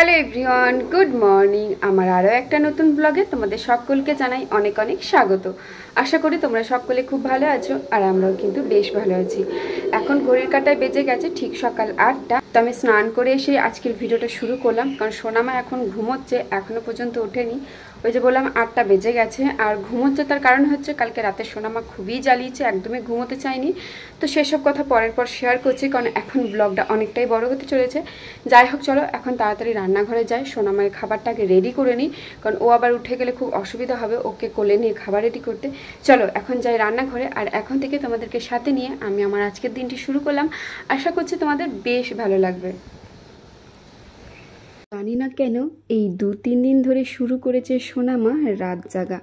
Hello everyone, good morning. আমার আরও একটা নতুন ব্লগে তোমাদের সকলকে জানাই অনেক অনেক স্বাগত। আশা করি তোমরা সকলে খুব ভালো আছো, আর আমরাও কিন্তু বেশ ভালো আছি। এখন ঘড়ির কাঁটায় বেজে গেছে ঠিক সকাল 8টা। তো আমি স্নান করে এসে আজকের ভিডিওটা শুরু করলাম, কারণ সোনামা এখন ঘুমোচ্ছে, এখনও পর্যন্ত ওঠেনি। ওই যে বললাম 8টা বেজে গেছে, আর ঘুমোচ্ছে তার কারণ হচ্ছে কালকে রাতে সোনামা খুবই জ্বালিয়েছে, একদমই ঘুমোতে চায়নি। তো সেসব কথা পরের পর শেয়ার করছি, কারণ এখন ব্লগটা অনেকটাই বড় হতে চলেছে। যাই হোক, চলো এখন তাড়াতাড়ি রান্নাঘরে যাই, সোনামায়ের খাবারটাকে রেডি করে নিই, কারণ ও আবার উঠে গেলে খুব অসুবিধা হবে ওকে কোলে নিয়ে খাবার রেডি করতে। চলো এখন যাই রান্নাঘরে, আর এখন থেকে তোমাদেরকে সাথে নিয়ে আমি আমার আজকের দিনটি শুরু করলাম। আশা করছি তোমাদের বেশ ভালো লাগবে। জানি না কেন এই 2-3 দিন ধরে শুরু করেছে সোনামা রাত জাগা।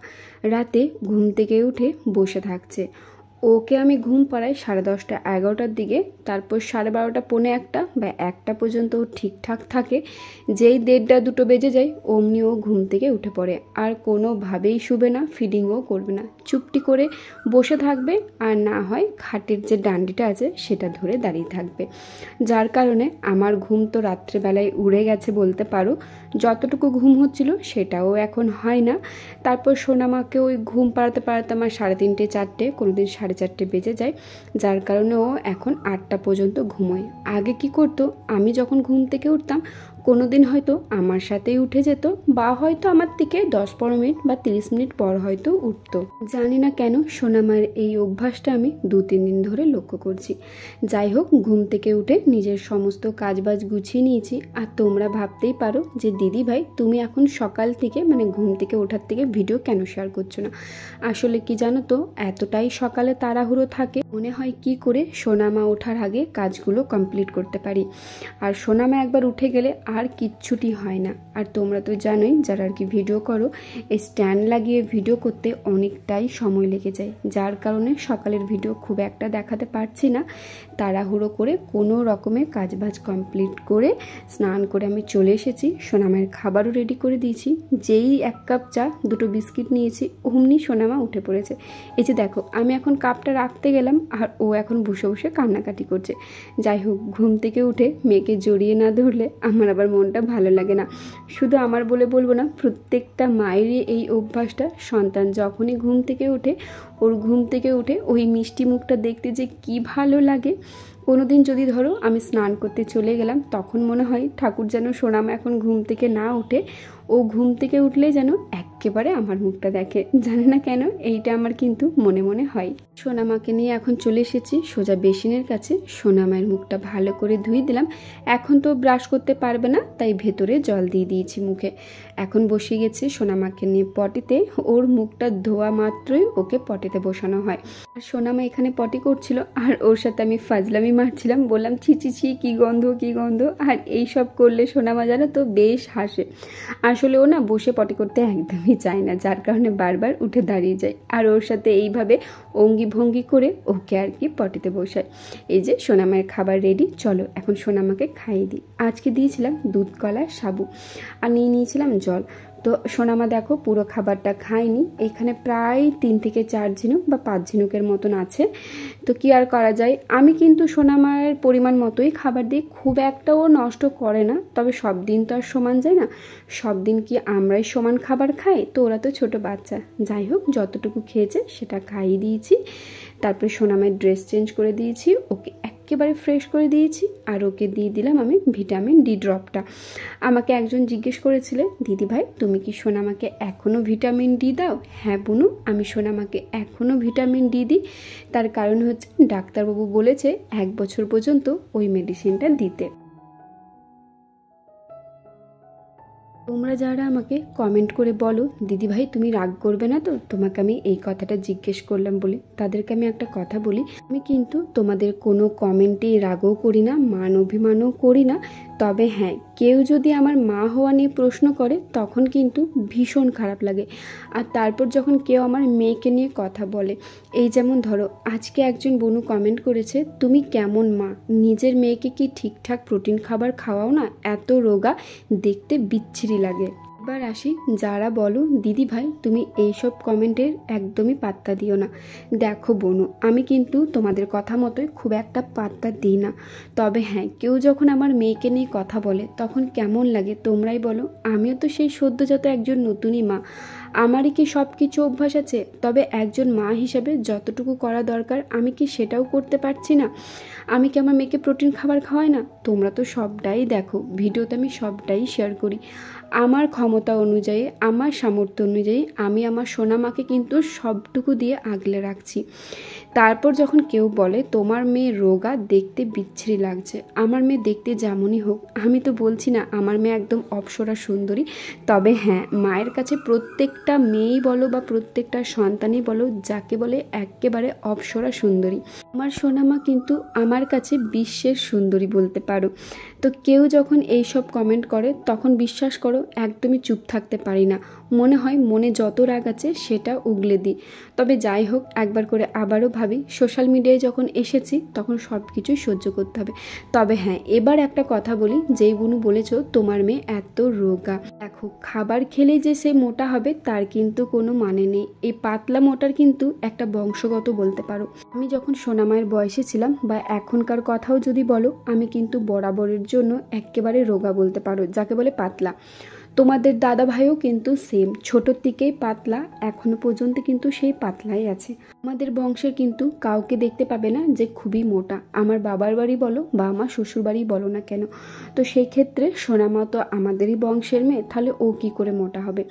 রাতে ঘুম থেকে উঠে বসে থাকছে। ওকে আমি ঘুম পাড়াই 10:30 11টার দিকে, তারপর 12:30 পৌনে 1টা বা 1টা পর্যন্ত ও ঠিকঠাক থাকে। যেই 1:30 2টো বেজে যায় অমনি ও ঘুম থেকে উঠে পড়ে, আর কোনোভাবেই শুবে না, ফিডিংও করবে না, চুপটি করে বসে থাকবে, আর না হয় খাটের যে ডান্ডিটা আছে সেটা ধরে দাঁড়িয়ে থাকবে। যার কারণে আমার ঘুম তো রাত্রেবেলায় উড়ে গেছে বলতে পারো। যতটুকু ঘুম হচ্ছিল সেটাও এখন হয় না। তারপর সোনামাকে ওই ঘুম পাড়াতে পাড়াতে আমার 3:30 4টে, কোনোদিন 4:30 বেজে যায়। যার কারণে ও এখন 8টা পর্যন্ত ঘুমোয়। আগে কি করতো, আমি যখন ঘুম থেকে উঠতাম কোনোদিন হয়তো আমার সাথেই উঠে যেত, বা হয়তো আমার থেকে 10-15 মিনিট বা 30 মিনিট পর হয়তো উঠতো। জানি না কেন সোনামার এই অভ্যাসটা আমি 2-3 দিন ধরে লক্ষ্য করছি। যাই হোক, ঘুম থেকে উঠে নিজের সমস্ত কাজবাজ গুছিয়ে নিয়েছি। আর তোমরা ভাবতেই পারো যে দিদি ভাই তুমি এখন সকাল থেকে মানে ঘুম থেকে ওঠার থেকে ভিডিও কেন শেয়ার করছো না। আসলে কি জানো তো, এতটাই সকালে তাড়াহুড়ো থাকে, মনে হয় কি করে সোনামা ওঠার আগে কাজগুলো কমপ্লিট করতে পারি। আর সোনামা একবার উঠে গেলে আর কিচ্ছুটি হয় না। আর তোমরা তো জানোই যারা আর কি ভিডিও করো, এই স্ট্যান্ড লাগিয়ে ভিডিও করতে অনেকটাই সময় লেগে যায়। যার কারণে সকালের ভিডিও খুব একটা দেখাতে পারছি না। তাড়াহুড়ো করে কোনো রকমে কাজবাজ কমপ্লিট করে স্নান করে আমি চলে এসেছি। সোনামায়ের খাবারও রেডি করে দিয়েছি। যেই 1 কাপ চা 2টো বিস্কিট নিয়েছি, অমনি সোনামা উঠে পড়েছে। এই যে দেখো, আমি এখন কাপটা রাখতে গেলাম আর ও এখন বসে বসে কান্নাকাটি করছে। যাই হোক, ঘুম থেকে উঠে মেয়েকে জড়িয়ে না ধরলে আমার আবার মনটা ভালো লাগে না। শুধু আমার বলে বলবো না, প্রত্যেকটা মায়েরই এই অভ্যাসটা। সন্তান যখনই ঘুম থেকে ওঠে, ওর ঘুম থেকে উঠে ওই মিষ্টি মুখটা দেখতে যে কি ভালো লাগে। কোনোদিন যদি ধরো আমি স্নান করতে চলে গেলাম, তখন মনে হয় ঠাকুর যেন সোনামা এখন ঘুম থেকে না উঠে, ও ঘুম থেকে উঠলেই যেন একেবারে আমার মুখটা দেখে। জানে না কেন এইটা আমার কিন্তু মনে মনে হয়। সোনামাকে নিয়ে এখন চলে এসেছি সোজা বেসিনের কাছে। সোনামায়ের মুখটা ভালো করে ধুয়ে দিলাম। এখন তো ব্রাশ করতে পারবে না, তাই ভেতরে জল দিয়ে দিয়েছি মুখে। এখন বসে গেছে সোনামাকে নিয়ে পটিতে। ওর মুখটা ধোয়া মাত্রই ওকে পটিতে বসানো হয়। আর সোনামা এখানে পটি করছিল, আর ওর সাথে আমি ফাজলামি মারছিলাম, বললাম ছি ছি ছি কি গন্ধ কি গন্ধ। আর এই সব করলে সোনামা জানো তো বেশ হাসে। আসলে ও না বসে পটি করতে একদমই চায় না, যার কারণে বারবার উঠে দাঁড়িয়ে যায়। আর ওর সাথে এইভাবে অঙ্গি ভঙ্গি করে ওকে আর কি পটিতে বসায়। এই যে সোনামায়ের খাবার রেডি, চলো এখন সোনামাকে খাইয়ে দিই। আজকে দিয়েছিলাম দুধ কলা সাবু, আর নিয়েছিলাম জল। তো সোনামা দেখো পুরো খাবারটা খায়নি। এখানে প্রায় 3 থেকে 4 ঝিনুক বা 5 ঝিনুকের মতন আছে। তো কি আর করা যায়, আমি কিন্তু সোনামায়ের পরিমাণ মতোই খাবার দিই, খুব একটাও নষ্ট করে না। তবে সব দিন তো আর সমান যায় না, সব দিন কি আমরাই সমান খাবার খাই? তো ওরা তো ছোট বাচ্চা। যাই হোক, যতটুকু খেয়েছে সেটা খাইয়ে দিয়েছি। তারপরে সোনামায়ের ড্রেস চেঞ্জ করে দিয়েছি, ওকে একেবারে ফ্রেশ করে দিয়েছি। আর ওকে দিয়ে দিলাম আমি ভিটামিন ডি ড্রপটা। আমাকে একজন জিজ্ঞেস করেছিলে, দিদি ভাই তুমি কি সোনামাকে এখনও ভিটামিন ডি দাও? হ্যাঁ বুনু, আমি সোনামাকে এখনও ভিটামিন ডি দিই। তার কারণ হচ্ছে ডাক্তারবাবু বলেছে 1 বছর পর্যন্ত ওই মেডিসিনটা দিতে। তোমরা যারা আমাকে কমেন্ট করে বলো, দিদি ভাই তুমি রাগ করবে না তো তোমাকে আমি এই কথাটা জিজ্ঞেস করলাম বলে, তাদেরকে আমি একটা কথা বলি, আমি কিন্তু তোমাদের কোনো কমেন্টেই রাগও করি না, মান অভিমানও করি না। তবে হ্যাঁ, কেউ যদি আমার মা হওয়া নিয়ে প্রশ্ন করে তখন কিন্তু ভীষণ খারাপ লাগে। আর তারপর যখন কেউ আমার মেয়েকে নিয়ে কথা বলে, এই যেমন ধরো আজকে একজন বোনু কমেন্ট করেছে, তুমি কেমন মা, নিজের মেয়েকে কি ঠিকঠাক প্রোটিন খাবার খাওয়াও না, এত রোগা, দেখতে বিচ্ছিরি লাগে। এবার আসি, যারা বলো দিদি ভাই তুমি এইসব কমেন্টের একদমই পাত্তা দিও না। দেখো বোনু, আমি কিন্তু তোমাদের কথা মতোই খুব একটা পাত্তা দিই না। তবে হ্যাঁ, কেউ যখন আমার মেয়েকে নিয়ে কথা বলে তখন কেমন লাগে তোমরাই বলো। আমিও তো সেই সদ্যজাত একজন নতুনই মা, আমারই কি সব কিছু অভ্যাস আছে? তবে একজন মা হিসাবে যতটুকু করা দরকার আমি কি সেটাও করতে পারছি না? আমি কি আমার মেয়েকে প্রোটিন খাবার খাওয়াই না? তোমরা তো সবটাই দেখো, ভিডিওতে আমি সবটাই শেয়ার করি। আমার ক্ষমতা অনুযায়ী, আমার সামর্থ্য অনুযায়ী আমি আমার সোনা মাকে কিন্তু সবটুকু দিয়ে আগলে রাখছি। তারপর যখন কেউ বলে তোমার মেয়ে রোগা, দেখতে বিচ্ছিরি লাগছে, আমার মেয়ে দেখতে যেমনই হোক, আমি তো বলছি না আমার মেয়ে একদম অপ্সরা সুন্দরী। তবে হ্যাঁ, মায়ের কাছে প্রত্যেকটা মেয়েই বলো বা প্রত্যেকটা সন্তানই বলো, যাকে বলে একেবারে অপ্সরা সুন্দরী, আমার সোনা মা কিন্তু আমার কাছে বিশ্বের সুন্দরী বলতে পারো। তো কেউ যখন এইসব কমেন্ট করে তখন বিশ্বাস করো একদমই চুপ থাকতে পারি না। মনে হয় মনে যত রাগ আছে সেটা উগলে দিই। তবে যাই হোক, একবার করে আবারও ভাবি সোশ্যাল মিডিয়ায় যখন এসেছি তখন সব কিছুই সহ্য করতে হবে। তবে হ্যাঁ, এবার একটা কথা বলি, যেই বুনু বলেছ তোমার মেয়ে এত রোগা, দেখো খাবার খেলে যে সে মোটা হবে তার কিন্তু কোনো মানে নেই। এই পাতলা মোটার কিন্তু একটা বংশগত বলতে পারো। আমি যখন সোনামায়ের বয়সে ছিলাম বা এখনকার কথাও যদি বলো, আমি কিন্তু বরাবরের জন্য একেবারে রোগা বলতে পারো, যাকে বলে পাতলা। তোমাদের দাদা ভাইও কিন্তু সেম, ছোটোর থেকেই পাতলা, এখনো পর্যন্ত কিন্তু সেই পাতলাই আছে। আমাদের বংশের কিন্তু কাউকে দেখতে পাবে না যে খুবই মোটা, আমার বাবার বাড়ি বলো বা আমার শ্বশুর বাড়ি বলো না কেন। তো সেই ক্ষেত্রে সোনামা তো আমাদেরই বংশের মেয়ে, তাহলে ও কি করে মোটা হবে?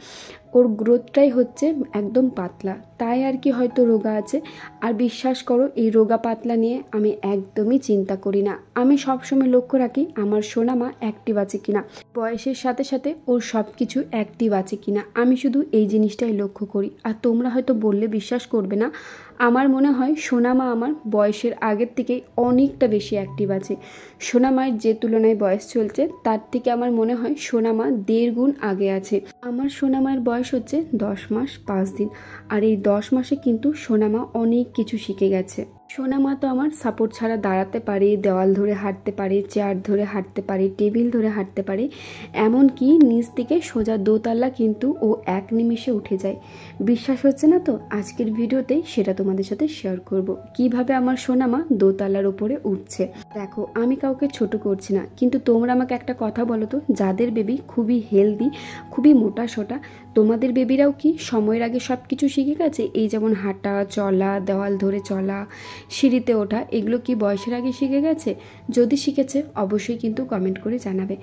ওর গ্রোথটাই হচ্ছে একদম পাতলা, তাই আর কি হয়তো রোগা আছে। আর বিশ্বাস করো, এই রোগা পাতলা নিয়ে আমি একদমই চিন্তা করি না। আমি সবসময় লক্ষ্য রাখি আমার সোনামা অ্যাক্টিভ আছে কিনা, বয়সের সাথে সাথে ওর সব কিছু অ্যাক্টিভ আছে কিনা, আমি শুধু এই জিনিসটাই লক্ষ্য করি। আর তোমরা হয়তো বললে বিশ্বাস করবে না, আমার মনে হয় সোনামা আমার বয়সের আগের থেকে অনেকটা বেশি অ্যাক্টিভ আছে। সোনামায়ের যে তুলনায় বয়স চলছে তার থেকে আমার মনে হয় সোনামা 1.5 গুণ আগে আছে। আমার সোনামায়ের বয়স হচ্ছে 10 মাস 5 দিন, আর এই 10 মাসে কিন্তু সোনামা অনেক কিছু শিখে গেছে। সোনামা তো আমার সাপোর্ট ছাড়া দাঁড়াতে পারে, দেওয়াল ধরে হাঁটতে পারে, চেয়ার ধরে হাঁটতে পারে, টেবিল ধরে হাঁটতে পারে, এমনকি নিচ থেকে সোজা দোতলা কিন্তু ও এক নিমিষে উঠে যায়। বিশ্বাস হচ্ছে না তো? আজকের ভিডিওতেই সেটা তোমাদের সাথে শেয়ার করব, কিভাবে আমার সোনামা দোতলার উপরে উঠছে। দেখো, আমি কাউকে ছোট করছি না, কিন্তু তোমরা আমাকে একটা কথা বলো তো, যাদের বেবি খুবই হেলদি, খুবই মোটা সোটা, তোমাদের বেবিরাও কি সময়ের আগে সব কিছু শিখে গেছে? এই যেমন হাঁটা, চলা, দেওয়াল ধরে চলা, সিঁড়িতে ওঠা, এগুলো কি বয়সের আগে শিখে গেছে? যদি শিখেছে অবশ্যই কিন্তু কমেন্ট করে জানাবে।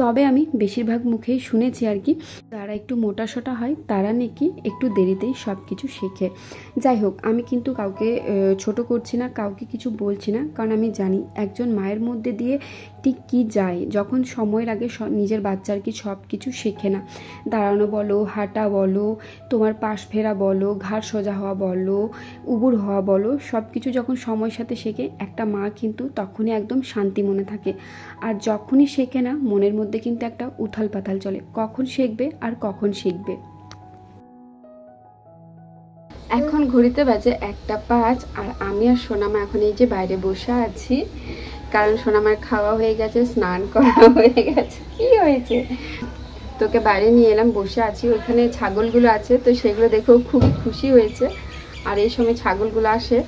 তবে আমি বেশিরভাগ মুখেই শুনেছি আর কি, যারা একটু মোটা সোটা হয় তারা নাকি একটু দেরিতেই সব কিছু শেখে। যাই হোক, আমি কিন্তু কাউকে ছোট করছি না, কাউকে কিছু বলছি না, কারণ আমি জানি একজন মায়ের মধ্যে দিয়ে ঠিক কী যায় যখন সময়ের আগে নিজের বাচ্চার কি সব কিছু শেখে না। দাঁড়ানো বলো, হাঁটা বলো, তোমার পাশ ফেরা বলো, ঘাড় সোজা হওয়া বলো, উবুর হওয়া বলো, সব কিছু যখন সময়ের সাথে শেখে একটা মা কিন্তু তখনই একদম শান্তি মনে থাকে। আর যখনই শেখে না, মনের মধ্যে কিন্তু একটা উথাল পাথাল চলে, কখন শিখবে আর কখন শিখবে। এখন ঘড়িতে বাজে 1:05, আর আমি আর সোনামা এখন এই যে বাইরে বসে আছি, কারণ সোনামার খাওয়া হয়ে গেছে, স্নান করা হয়ে গেছে। কি হয়েছে? তোকে বাইরে নিয়ে এলাম, বসে আছি, ওইখানে ছাগলগুলো আছে, তো সেগুলো দেখেও খুবই খুশি হয়েছে। আর এই সময় ছাগলগুলো আসে,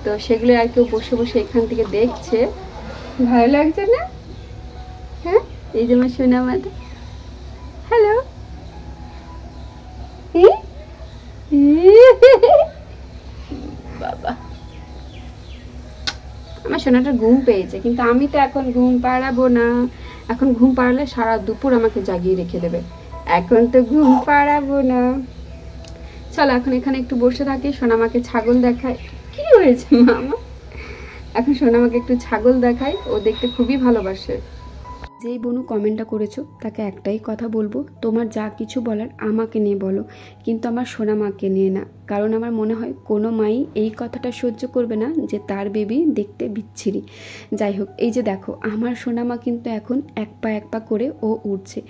তো সেগুলো আর কেউ বসে বসে এখান থেকে দেখছে। ভালো লাগছে না? হ্যাঁ, এই যে আমার সোনামাটা। হ্যালো, বাবা, আমার সোনাটা ঘুম পেয়েছে, কিন্তু আমি তো এখন ঘুম পাড়াবো না। এখন ঘুম পাড়ালে সারা দুপুর আমাকে জাগিয়ে রেখে দেবে, এখন তো ঘুম পাড়াবো না। চলো এখন এখানে একটু বসে থাকি, সোনামাকে ছাগল দেখায়। কি হয়েছে মামা? এখন সোনামাকে একটু ছাগল দেখায়, ও দেখতে খুবই ভালোবাসে। যেই বোনু কমেন্টটা করেছো তাকে একটাই কথা বলবো, তোমার যা কিছু বলার আমাকে নিয়ে বলো, কিন্তু আমার সোনামাকে নিয়ে না। কারণ আমার মনে হয় কোনো মাই এই কথাটা সহ্য করবে না যে তার বেবি দেখতে বিচ্ছিরি। যাই হোক, এই যে দেখো আমার সোনামা কিন্তু এখন এক পা করে ও উঠছে।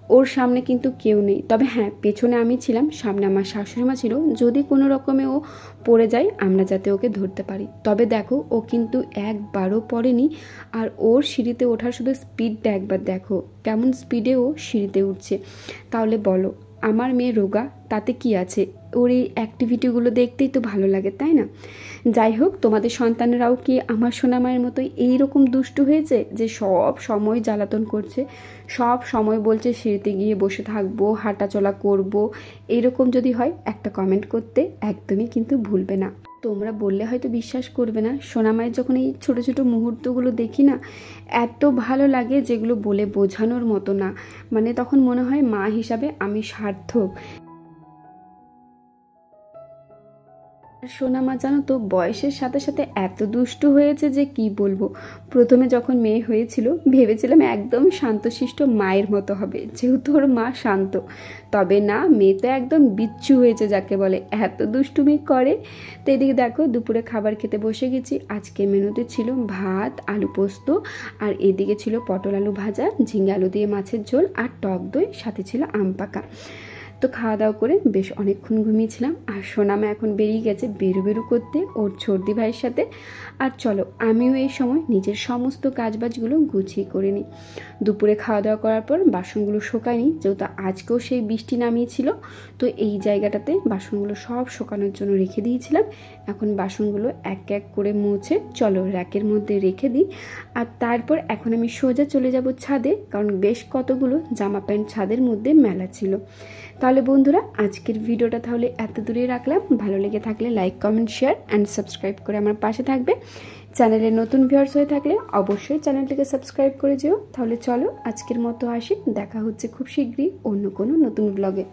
ওর সামনে কিন্তু কেউ নেই, তবে হ্যাঁ পেছনে আমি ছিলাম, সামনে আমার শাশুড়ি মা ছিল, যদি কোনো রকমে ও পড়ে যায় আমরা যাতে ওকে ধরতে পারি। তবে দেখো ও কিন্তু একবারও পড়েনি, আর ওর সিঁড়িতে ওঠার শুধু স্পিডটা একবার দেখো, কেমন স্পিডে ও সিঁড়িতে উঠছে। তাহলে বলো আমার মেয়ে রোগা, তাতে কি আছে, ওর এই অ্যাক্টিভিটিগুলো দেখতেই তো ভালো লাগে, তাই না? যাই হোক, তোমাদের সন্তানেরাও কি আমার সোনামায়ের মতোই এইরকম দুষ্টু হয়েছে যে সব সময় জ্বালাতন করছে, সব সময় বলছে সিঁড়িতে গিয়ে বসে থাকবো, হাঁটাচলা করব? এইরকম যদি হয় একটা কমেন্ট করতে একদমই কিন্তু ভুলবে না। তোমরা বললে হয়তো বিশ্বাস করবে না, সোনামায়ের যখন এই ছোট ছোট মুহূর্তগুলো দেখি না, এত ভালো লাগে যেগুলো বলে বোঝানোর মতো না। মানে তখন মনে হয় মা হিসাবে আমি সার্থক। সোনামা জানো তো বয়সের সাথে সাথে এত দুষ্টু হয়েছে যে কি বলবো। প্রথমে যখন মেয়ে হয়েছিল ভেবেছিলাম একদম শান্তশিষ্ট মায়ের মতো হবে, যেহেতু ওর মা শান্ত। তবে না, মেয়ে তো একদম বিচ্ছু হয়েছে যাকে বলে, এত দুষ্টুমি করে। তো এদিকে দেখো দুপুরে খাবার খেতে বসে গেছি। আজকে মেনুতে ছিল ভাত, আলু পোস্ত, আর এদিকে ছিল পটল আলু ভাজা, ঝিঙে আলু দিয়ে মাছের ঝোল, আর টক দই, সাথে ছিল আম পাকা। তো খাওয়া দাওয়া করে বেশ অনেকক্ষণ ঘুমিয়েছিলাম। আর সোনামা এখন বেরিয়ে গেছে বেরু করতে ওর ছোটদি ভাইয়ের সাথে। আর চলো আমিও এই সময় নিজের সমস্ত কাজবাজগুলো গুছিয়ে করে নিই। দুপুরে খাওয়া দাওয়া করার পর বাসনগুলো শোকায়নি, যেহেতু আজকেও সেই বৃষ্টি নামিয়েছিল। তো এই জায়গাটাতে বাসনগুলো সব শোকানোর জন্য রেখে দিয়েছিলাম। এখন বাসনগুলো এক এক করে মুছে চলো র্যাকের মধ্যে রেখে দিই। আর তারপর এখন আমি সোজা চলে যাব ছাদে, কারণ বেশ কতগুলো জামা প্যান্ট ছাদের মধ্যে মেলা ছিল। তাহলে বন্ধুরা আজকের ভিডিওটা তাহলে এত দূরে রাখলাম। ভালো লেগে থাকলে like, comment, share and subscribe করে আমার পাশে থাকবে। চ্যানেলে নতুন ভিউয়ার্স হয়ে থাকলে অবশ্যই চ্যানেলটিকে সাবস্ক্রাইব করে যেও। তাহলে চলো আজকের মতো আসি, দেখা হচ্ছে খুব শীঘ্রই অন্য কোনো নতুন ব্লগে।